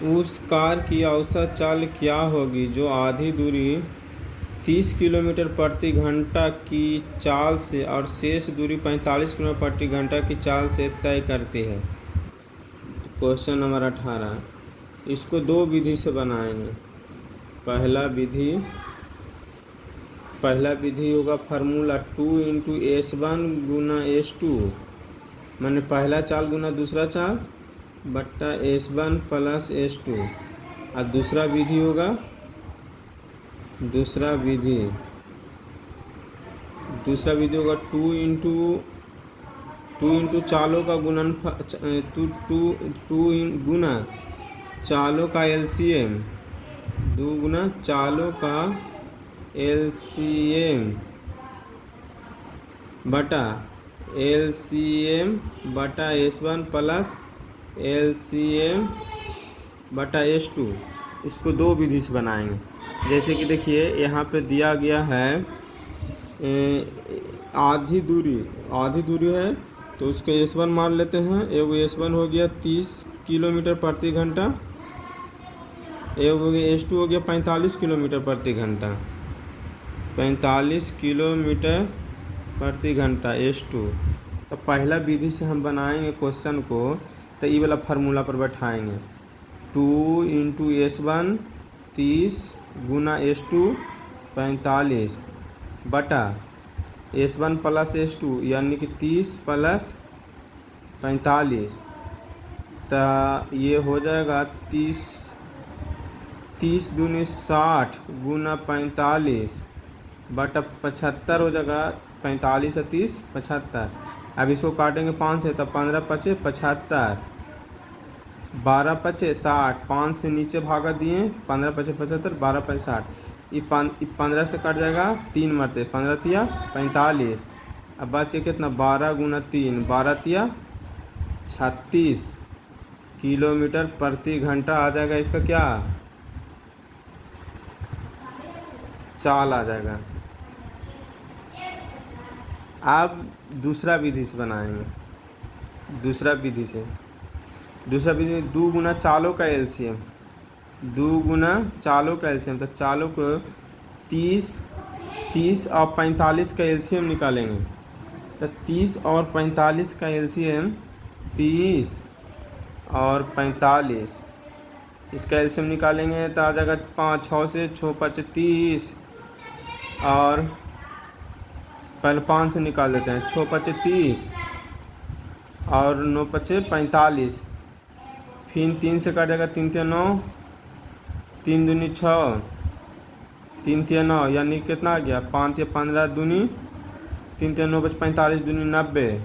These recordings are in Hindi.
उस कार की औसत चाल क्या होगी जो आधी दूरी 30 किलोमीटर प्रति घंटा की चाल से और शेष दूरी 45 किलोमीटर प्रति घंटा की चाल से तय करती है। क्वेश्चन नंबर 18, इसको दो विधि से बनाएंगे। पहला विधि होगा फार्मूला 2 × S1 × S2, मैंने पहला चाल गुना दूसरा चाल बट्टा S1 + S2। और दूसरा विधि होगा दूसरा विधि होगा 2 × चालों का गुणन टू गुना चालों का LCM, 2 गुना चालों का LCM बटा S1 + LCM बटा S2। इसको दो विधि से बनाएंगे। जैसे कि देखिए यहाँ पे दिया गया है आधी दूरी है तो उसको S1 मान लेते हैं। एगो S1 हो गया 30 किलोमीटर प्रति घंटा, एगो हो गया S2 हो गया 45 किलोमीटर प्रति घंटा, 45 किलोमीटर प्रति घंटा S2। तो पहला विधि से हम बनाएंगे क्वेश्चन को, तो ये वाला फार्मूला पर बैठाएंगे 2 × S1 30 गुना S2 45 बटा S1 + S2 यानी कि 30 + 45। तो ये हो जाएगा 30 दूनी 60 गुना 45 बटा 75 हो जाएगा। 45 और 30 75। अब इसको काटेंगे 5 से, तो 15 × 5 = 75, 12 × 5 = 60, 5 से नीचे भागा दिए, 15 × 5 = 75, 12 × 5 = 60। ये 15 से कट जाएगा 3 मरते, 15 × 3 = 45। अब बचे कितना 12 × 3 12 × 3 = 36 किलोमीटर प्रति घंटा आ जाएगा। इसका क्या चाल आ जाएगा। अब दूसरा विधि से बनाएंगे। दूसरा विधि 2 गुना चालों का LCM, 2 गुना चालों का LCM। तो चालों को 30 और 45 का LCM निकालेंगे। तो 30 और 45 का LCM 30 और 45, इसका LCM निकालेंगे तो आ जाएगा 5 6 से 6 × 5 = 30, और पहले 5 से निकाल देते हैं, 6 × 5 = 30 और 9 × 5 = 45। फिर 3 से कट जाएगा, 3 × 3 = 9, 3 दूनी 6, 3 × 3 = 9, यानी कितना आ गया 5 × 15 दूनी 3 × 9 = 45 दूनी 90।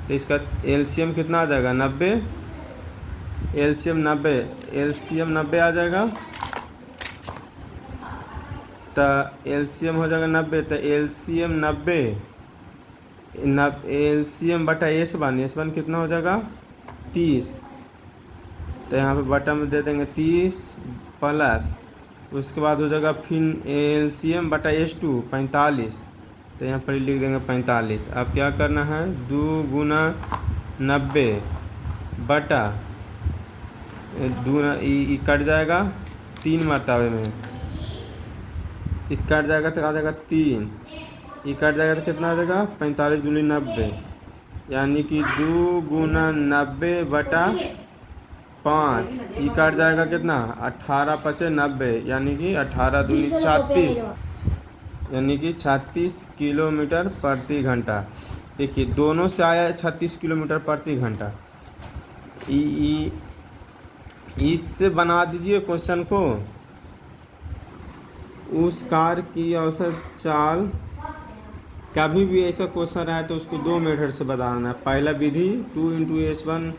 तो इसका LCM कितना आ जाएगा 90, LCM 90 आ जाएगा। तो LCM हो जाएगा 90, तो LCM 90 LCM बटा S1 कितना हो जाएगा 30। तो यहाँ पे बटा में दे देंगे 30 प्लस, उसके बाद हो जाएगा फिर LCM बटा S2 45। तो यहाँ पर लिख देंगे 45। अब क्या करना है 2 गुना 90 बटा कट जाएगा 3 मरतबे में, कट जाएगा तो आ जाएगा 3, ये कट जाएगा तो कितना आ जाएगा 45 दूनी 90, यानी कि 2 गुना 90 बटा 5। ये कट जाएगा कितना 18 × 5 = 90, यानी कि 18 दूनी 36, यानी कि 36 किलोमीटर प्रति घंटा। देखिए दोनों से आया है 36 किलोमीटर प्रति घंटा। इससे बना दीजिए क्वेश्चन को। उस कार की औसत चाल, कभी भी ऐसा क्वेश्चन आए तो उसको दो मेथड से बताना है। पहला विधि 2 × S1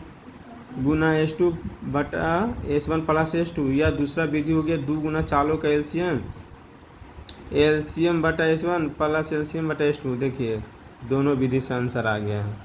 गुना S2 बटा S1 + S2, या दूसरा विधि हो गया 2 गुना चालों का LCM बटा S1 + LCM बटा S2। देखिए दोनों विधि से आंसर आ गया है।